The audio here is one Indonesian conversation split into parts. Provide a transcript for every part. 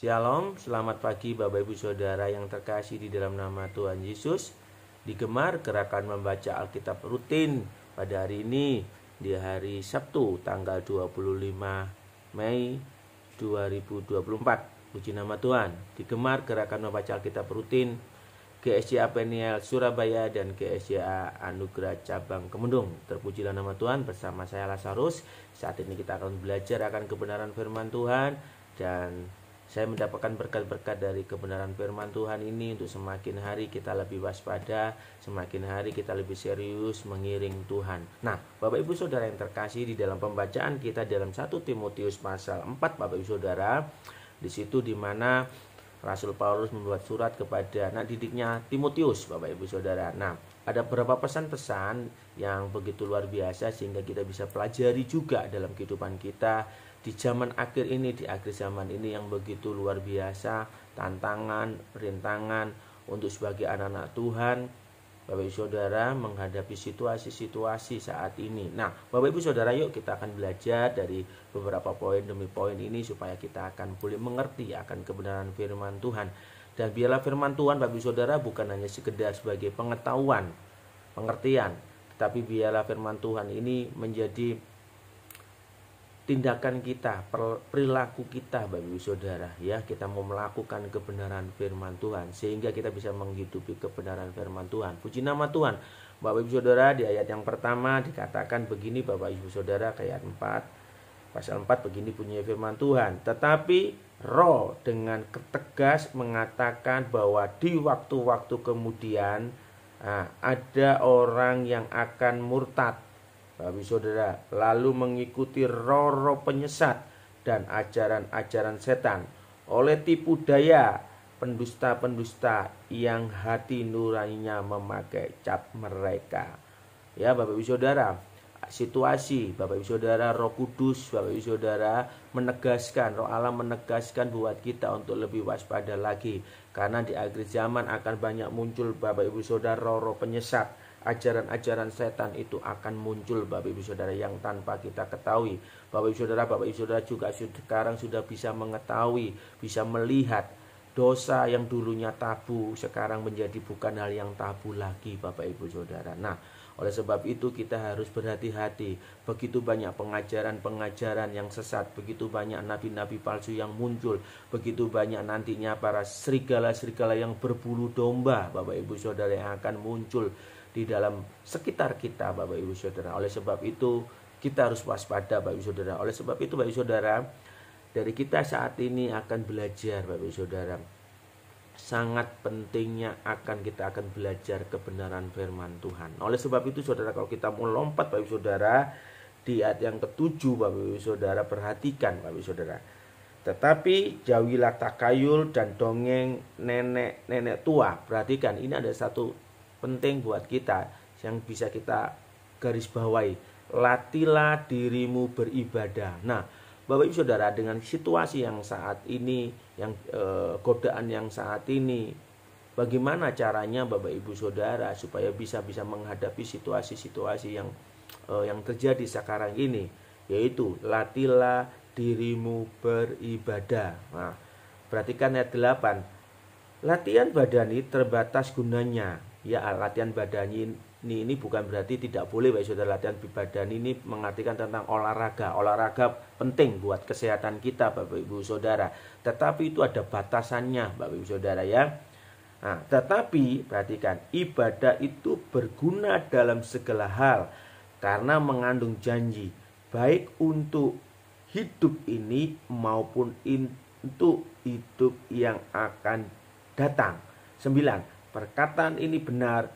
Shalom, selamat pagi Bapak Ibu Saudara yang terkasih di dalam nama Tuhan Yesus. Di Gemar Gerakan Membaca Alkitab Rutin pada hari ini, di hari Sabtu tanggal 25 Mei 2024. Puji nama Tuhan. Di Gemar Gerakan Membaca Alkitab Rutin GSJA Peniel Surabaya dan GSJA Anugerah Cabang Kemendung. Terpujilah nama Tuhan, bersama saya Lazarus. Saat ini kita akan belajar akan kebenaran firman Tuhan, dan saya mendapatkan berkat-berkat dari kebenaran firman Tuhan ini untuk semakin hari kita lebih waspada, semakin hari kita lebih serius mengiring Tuhan. Nah, Bapak Ibu Saudara yang terkasih, di dalam pembacaan kita dalam 1 Timotius pasal 4, Bapak Ibu Saudara, di situ di mana Rasul Paulus membuat surat kepada anak didiknya Timotius, Bapak Ibu Saudara. Nah, ada beberapa pesan-pesan yang begitu luar biasa sehingga kita bisa pelajari juga dalam kehidupan kita di zaman akhir ini, di akhir zaman ini yang begitu luar biasa, tantangan, rintangan untuk sebagai anak-anak Tuhan, Bapak Ibu Saudara, menghadapi situasi-situasi saat ini. Nah, Bapak Ibu Saudara, yuk kita akan belajar dari beberapa poin demi poin ini supaya kita akan boleh mengerti akan kebenaran firman Tuhan. Dan biarlah firman Tuhan, Bapak Ibu Saudara, bukan hanya sekedar sebagai pengetahuan, pengertian, tetapi biarlah firman Tuhan ini menjadi tindakan kita, perilaku kita, Bapak Ibu Saudara, ya. Kita mau melakukan kebenaran firman Tuhan sehingga kita bisa menghidupi kebenaran firman Tuhan. Puji nama Tuhan. Bapak Ibu Saudara, di ayat yang pertama dikatakan begini, Bapak Ibu Saudara, ayat 4, pasal 4 begini bunyi firman Tuhan. Tetapi Roh dengan tegas mengatakan bahwa di waktu-waktu kemudian ada orang yang akan murtad, Bapak Ibu Saudara, lalu mengikuti roh-roh penyesat dan ajaran-ajaran setan, oleh tipu daya pendusta-pendusta yang hati nuraninya memakai cap mereka. Ya, Bapak Ibu Saudara, situasi Bapak Ibu Saudara, Roh Kudus, Bapak Ibu Saudara, menegaskan, Roh Allah menegaskan buat kita untuk lebih waspada lagi, karena di akhir zaman akan banyak muncul, Bapak Ibu Saudara, roh-roh penyesat, ajaran-ajaran setan itu akan muncul, Bapak Ibu Saudara, yang tanpa kita ketahui. Bapak Ibu Saudara juga sekarang sudah bisa mengetahui, bisa melihat dosa yang dulunya tabu sekarang menjadi bukan hal yang tabu lagi, Bapak Ibu Saudara. Nah, oleh sebab itu kita harus berhati-hati. Begitu banyak pengajaran-pengajaran yang sesat, begitu banyak nabi-nabi palsu yang muncul, begitu banyak nantinya para serigala-serigala yang berbulu domba, Bapak Ibu Saudara, yang akan muncul di dalam sekitar kita, Bapak Ibu Saudara. Oleh sebab itu kita harus waspada, Bapak Ibu Saudara. Oleh sebab itu, Bapak Ibu Saudara, dari kita saat ini akan belajar, Bapak Ibu Saudara. Sangat pentingnya kita akan belajar kebenaran firman Tuhan. Oleh sebab itu, Saudara, kalau kita mau lompat, Bapak Ibu Saudara, di ayat yang ke-7, Bapak Ibu Saudara, perhatikan, Bapak Ibu Saudara. Tetapi jauhilah takayul dan dongeng nenek-nenek tua. Perhatikan, ini ada satu penting buat kita yang bisa kita garis bawahi. Latihlah dirimu beribadah. Nah, Bapak Ibu Saudara, dengan situasi yang saat ini, yang godaan yang saat ini, bagaimana caranya Bapak Ibu Saudara supaya bisa menghadapi situasi-situasi yang terjadi sekarang ini, yaitu latihlah dirimu beribadah. Nah, perhatikan ayat 8. Latihan badani terbatas gunanya. Ya, latihan badani ini bukan berarti tidak boleh, Bapak Ibu Saudara. Latihan badani ini mengartikan tentang olahraga. Olahraga penting buat kesehatan kita, Bapak Ibu Saudara. Tetapi itu ada batasannya, Bapak Ibu Saudara, ya. Nah, tetapi perhatikan, ibadah itu berguna dalam segala hal karena mengandung janji, baik untuk hidup ini maupun untuk hidup yang akan datang. 9. Perkataan ini benar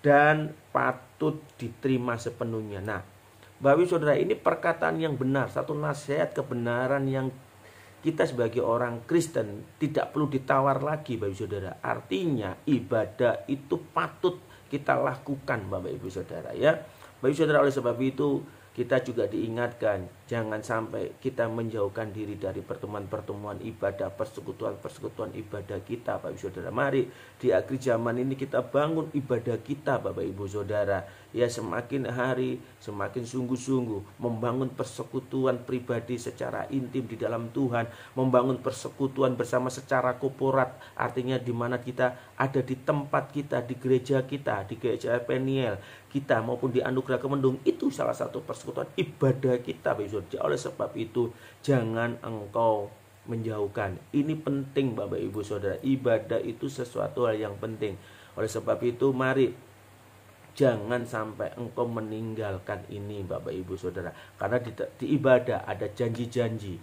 dan patut diterima sepenuhnya. Nah, Bapak Ibu Saudara, ini perkataan yang benar, satu nasihat kebenaran yang kita sebagai orang Kristen tidak perlu ditawar lagi, Bapak Ibu Saudara. Artinya ibadah itu patut kita lakukan, Bapak Ibu Saudara, ya. Bapak Ibu Saudara, oleh sebab itu kita juga diingatkan jangan sampai kita menjauhkan diri dari pertemuan-pertemuan ibadah, persekutuan-persekutuan ibadah kita, Bapak Ibu Saudara. Mari di akhir zaman ini kita bangun ibadah kita, Bapak Ibu Saudara. Ya, semakin hari semakin sungguh-sungguh membangun persekutuan pribadi secara intim di dalam Tuhan, membangun persekutuan bersama secara korporat, artinya di mana kita ada di tempat kita, di gereja kita, di gereja Peniel kita maupun di Anugerah Kemendung. Itu salah satu persekutuan ibadah kita, Bapak Ibu Saudara. Oleh sebab itu jangan engkau menjauhkan. Ini penting, Bapak Ibu Saudara. Ibadah itu sesuatu hal yang penting. Oleh sebab itu mari jangan sampai engkau meninggalkan ini, Bapak Ibu Saudara. Karena di ibadah ada janji-janji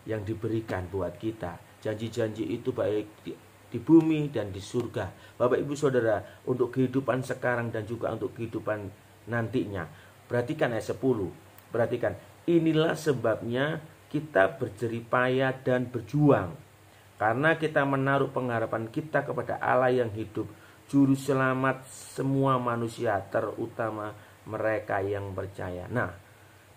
yang diberikan buat kita. Janji-janji itu baik di bumi dan di surga, Bapak Ibu Saudara, untuk kehidupan sekarang dan juga untuk kehidupan nantinya. Perhatikan ayat 10. Perhatikan, inilah sebabnya kita berjeripaya dan berjuang, karena kita menaruh pengharapan kita kepada Allah yang hidup, juru selamat semua manusia, terutama mereka yang percaya. Nah,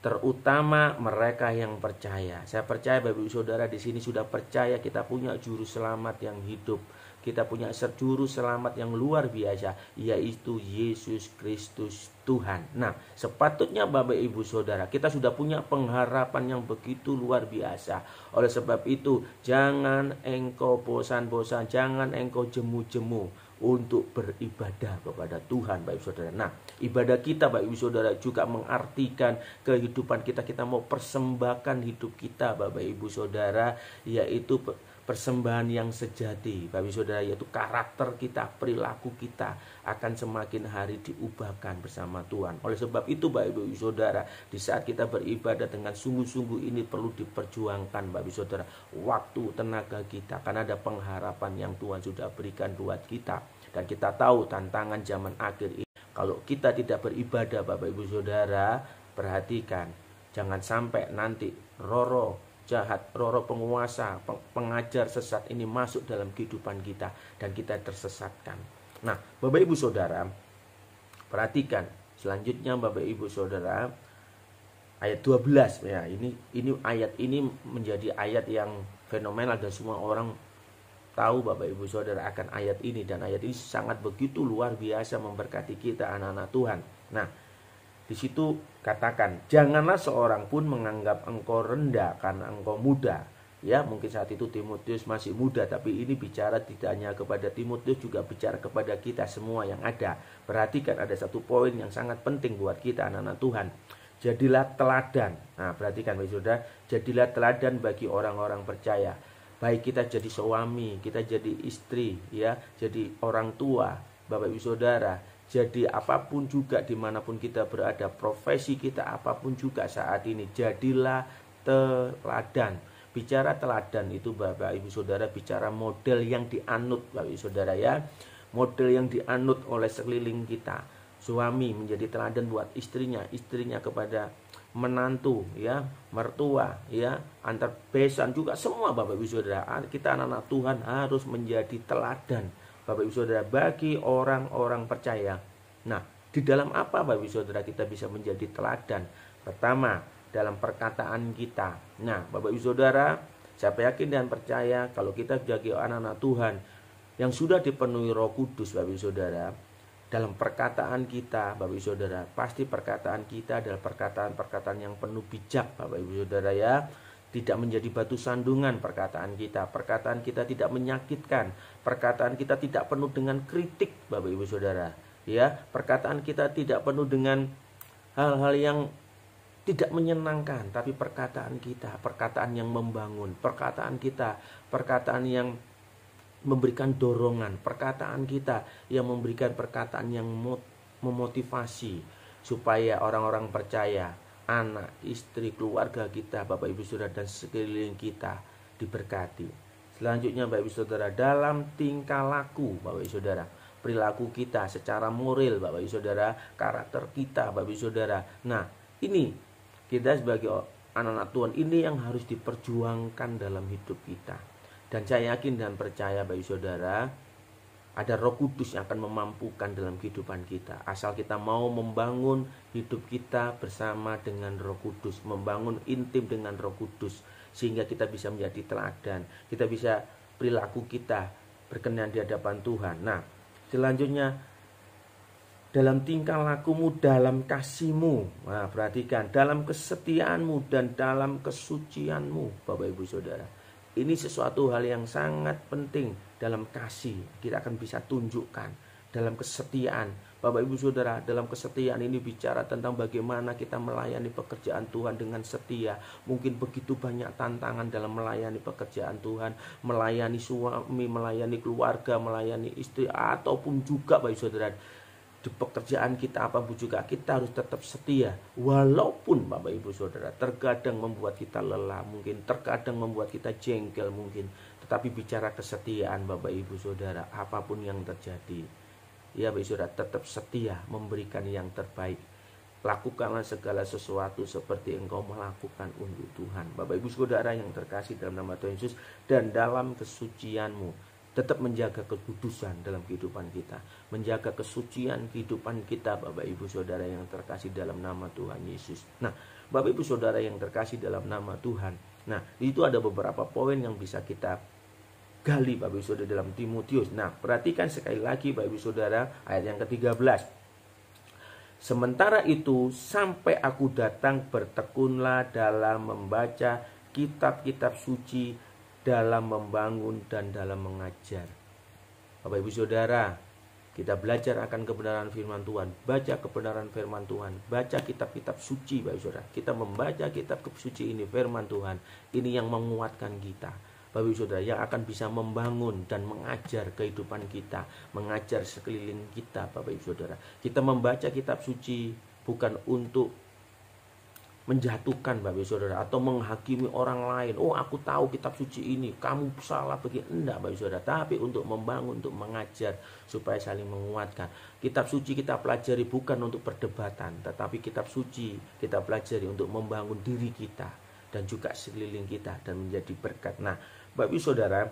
terutama mereka yang percaya. Saya percaya Bapak Ibu Saudara di sini sudah percaya kita punya juru selamat yang hidup. Kita punya juru selamat yang luar biasa, yaitu Yesus Kristus Tuhan. Nah, sepatutnya Bapak Ibu Saudara, kita sudah punya pengharapan yang begitu luar biasa. Oleh sebab itu, jangan engkau bosan-bosan, jangan engkau jemu-jemu untuk beribadah kepada Tuhan, Bapak Ibu Saudara. Nah, ibadah kita, Bapak Ibu Saudara, juga mengartikan kehidupan kita. Kita mau persembahkan hidup kita, Bapak Ibu Saudara, yaitu persembahan yang sejati, Bapak Ibu Saudara, yaitu karakter kita, perilaku kita akan semakin hari diubahkan bersama Tuhan. Oleh sebab itu, Bapak Ibu Saudara, di saat kita beribadah dengan sungguh-sungguh ini perlu diperjuangkan, Bapak Ibu Saudara, waktu, tenaga kita, karena ada pengharapan yang Tuhan sudah berikan buat kita. Dan kita tahu tantangan zaman akhir ini, kalau kita tidak beribadah, Bapak Ibu Saudara, perhatikan, jangan sampai nanti roh jahat, roh penguasa, pengajar sesat ini masuk dalam kehidupan kita dan kita tersesatkan. Nah, Bapak Ibu Saudara, perhatikan selanjutnya, Bapak Ibu Saudara, ayat 12 ya. Ini ayat ini menjadi ayat yang fenomenal dan semua orang tahu, Bapak Ibu Saudara, akan ayat ini. Dan ayat ini sangat begitu luar biasa memberkati kita anak-anak Tuhan. Nah, di situ katakan, janganlah seorang pun menganggap engkau rendah karena engkau muda. Ya, mungkin saat itu Timotius masih muda, tapi ini bicara tidak hanya kepada Timotius, juga bicara kepada kita semua yang ada. Perhatikan, ada satu poin yang sangat penting buat kita anak-anak Tuhan. Jadilah teladan. Nah, perhatikan Bapak Saudara, jadilah teladan bagi orang-orang percaya. Baik kita jadi suami, kita jadi istri, ya, jadi orang tua, Bapak Ibu Saudara, jadi apapun juga dimanapun kita berada, profesi kita apapun juga saat ini, jadilah teladan. Bicara teladan itu, Bapak Ibu Saudara, bicara model yang dianut, Bapak Ibu Saudara, ya, model yang dianut oleh sekeliling kita. Suami menjadi teladan buat istrinya, istrinya kepada menantu, ya, mertua, ya, antar besan juga semua, Bapak Ibu Saudara. Kita anak-anak Tuhan harus menjadi teladan, Bapak Ibu Saudara, bagi orang-orang percaya. Nah, di dalam apa, Bapak Ibu Saudara, kita bisa menjadi teladan? Pertama, dalam perkataan kita. Nah, Bapak Ibu Saudara, saya yakin dan percaya kalau kita sebagai anak-anak Tuhan yang sudah dipenuhi Roh Kudus, Bapak Ibu Saudara, dalam perkataan kita, Bapak Ibu Saudara, pasti perkataan kita adalah perkataan-perkataan yang penuh bijak, Bapak Ibu Saudara, ya. Tidak menjadi batu sandungan perkataan kita. Perkataan kita tidak menyakitkan. Perkataan kita tidak penuh dengan kritik, Bapak Ibu Saudara. Ya, perkataan kita tidak penuh dengan hal-hal yang tidak menyenangkan, tapi perkataan kita, perkataan yang membangun. Perkataan kita, perkataan yang memberikan dorongan. Perkataan kita yang memberikan perkataan yang memotivasi supaya orang-orang percaya, anak, istri, keluarga kita, Bapak Ibu Saudara, dan sekeliling kita diberkati. Selanjutnya, Bapak Ibu Saudara, dalam tingkah laku, Bapak Ibu Saudara, perilaku kita secara moral, Bapak Ibu Saudara, karakter kita, Bapak Ibu Saudara. Nah, ini kita sebagai anak-anak Tuhan, ini yang harus diperjuangkan dalam hidup kita. Dan saya yakin dan percaya, Bapak Ibu Saudara, Ada Roh Kudus yang akan memampukan dalam kehidupan kita. Asal kita mau membangun hidup kita bersama dengan Roh Kudus, membangun intim dengan Roh Kudus, sehingga kita bisa menjadi teladan. Kita bisa perilaku kita berkenan di hadapan Tuhan. Nah, selanjutnya dalam tingkah lakumu, dalam kasihmu. Nah, perhatikan, dalam kesetiaanmu dan dalam kesucianmu, Bapak Ibu Saudara. Ini sesuatu hal yang sangat penting. Dalam kasih kita akan bisa tunjukkan, dalam kesetiaan. Bapak Ibu Saudara, dalam kesetiaan ini bicara tentang bagaimana kita melayani pekerjaan Tuhan dengan setia. Mungkin begitu banyak tantangan dalam melayani pekerjaan Tuhan, melayani suami, melayani keluarga, melayani istri, ataupun juga Bapak Ibu Saudara, di pekerjaan kita apapun juga kita harus tetap setia. Walaupun Bapak Ibu Saudara terkadang membuat kita lelah, mungkin terkadang membuat kita jengkel mungkin, tetapi bicara kesetiaan Bapak Ibu Saudara, apapun yang terjadi, ya Bapak Ibu Saudara, tetap setia memberikan yang terbaik. Lakukanlah segala sesuatu seperti engkau melakukan untuk Tuhan. Bapak Ibu Saudara yang terkasih dalam nama Tuhan Yesus, dan dalam kesucianmu, tetap menjaga kekudusan dalam kehidupan kita, menjaga kesucian kehidupan kita, Bapak Ibu Saudara yang terkasih dalam nama Tuhan Yesus. Nah, Bapak Ibu Saudara yang terkasih dalam nama Tuhan, nah itu ada beberapa poin yang bisa kita gali Bapak Ibu Saudara dalam Timotius. Nah, perhatikan sekali lagi Bapak Ibu Saudara ayat yang ke-13. Sementara itu, sampai aku datang, bertekunlah dalam membaca kitab-kitab suci, dalam membangun dan dalam mengajar. Bapak Ibu Saudara, kita belajar akan kebenaran firman Tuhan, baca kebenaran firman Tuhan, baca kitab-kitab suci Bapak Ibu Saudara. Kita membaca kitab suci ini, firman Tuhan, ini yang menguatkan kita Bapak Ibu Saudara, yang akan bisa membangun dan mengajar kehidupan kita, mengajar sekeliling kita Bapak Ibu Saudara. Kita membaca kitab suci bukan untuk menjatuhkan Bapak Ibu Saudara atau menghakimi orang lain. Oh, aku tahu kitab suci ini, kamu salah begini. Enggak Bapak Ibu Saudara, tapi untuk membangun, untuk mengajar supaya saling menguatkan. Kitab suci kita pelajari bukan untuk perdebatan, tetapi kitab suci kita pelajari untuk membangun diri kita dan juga sekeliling kita dan menjadi berkat. Nah, Bapak Ibu Saudara,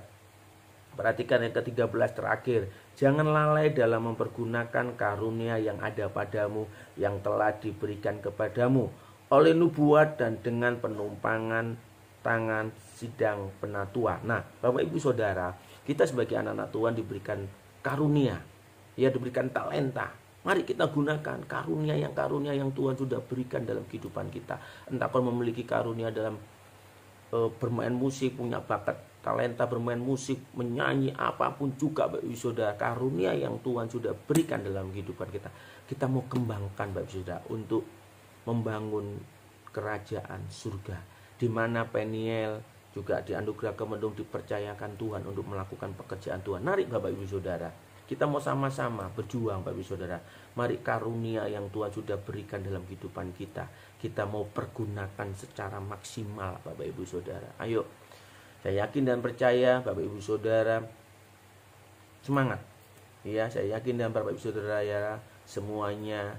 perhatikan yang ke-13 terakhir. Jangan lalai dalam mempergunakan karunia yang ada padamu, yang telah diberikan kepadamu oleh nubuat dan dengan penumpangan tangan sidang penatua. Nah, Bapak Ibu Saudara, kita sebagai anak-anak Tuhan diberikan karunia, ya, diberikan talenta. Mari kita gunakan karunia yang Tuhan sudah berikan dalam kehidupan kita. Entah kau memiliki karunia dalam bermain musik, punya bakat talenta bermain musik, menyanyi, apapun juga Bapak Ibu Saudara, karunia yang Tuhan sudah berikan dalam kehidupan kita. Kita mau kembangkan Bapak Ibu Saudara untuk membangun kerajaan surga, di mana Peniel juga dianugerah kemendung, dipercayakan Tuhan untuk melakukan pekerjaan Tuhan. Mari Bapak Ibu Saudara, kita mau sama-sama berjuang Bapak Ibu Saudara. Mari karunia yang Tuhan sudah berikan dalam kehidupan kita, kita mau pergunakan secara maksimal Bapak Ibu Saudara. Ayo, saya yakin dan percaya Bapak Ibu Saudara semangat. Ya, saya yakin dan Bapak Ibu Saudara ya, semuanya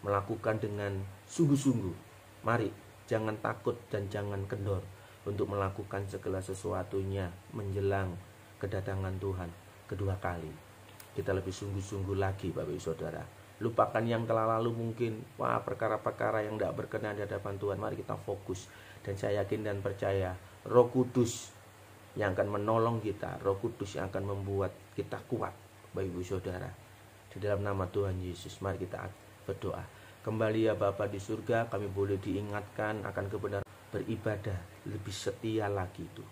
melakukan dengan sungguh-sungguh. Mari, jangan takut dan jangan kendor untuk melakukan segala sesuatunya menjelang kedatangan Tuhan kedua kali. Kita lebih sungguh-sungguh lagi Bapak Ibu Saudara. Lupakan yang telah lalu mungkin, perkara-perkara yang tidak berkenan di hadapan Tuhan. Mari kita fokus. Dan saya yakin dan percaya Roh Kudus yang akan menolong kita, Roh Kudus yang akan membuat kita kuat Bapak Ibu Saudara. Di dalam nama Tuhan Yesus, mari kita berdoa. Kembali ya Bapa di surga, kami boleh diingatkan akan kebenaran beribadah lebih setia lagi itu.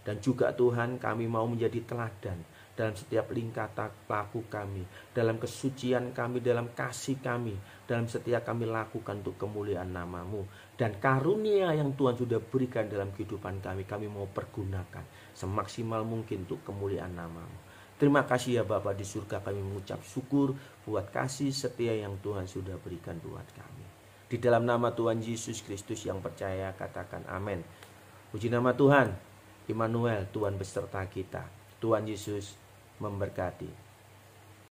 Dan juga Tuhan, kami mau menjadi teladan dalam setiap lingkah laku kami, dalam kesucian kami, dalam kasih kami, dalam setiap kami lakukan untuk kemuliaan nama-Mu. Dan karunia yang Tuhan sudah berikan dalam kehidupan kami mau pergunakan semaksimal mungkin untuk kemuliaan nama-Mu. Terima kasih ya Bapa di surga, kami mengucap syukur buat kasih setia yang Tuhan sudah berikan buat kami. Di dalam nama Tuhan Yesus Kristus yang percaya, katakan amin. Puji nama Tuhan, Immanuel, Tuhan beserta kita. Tuhan Yesus memberkati.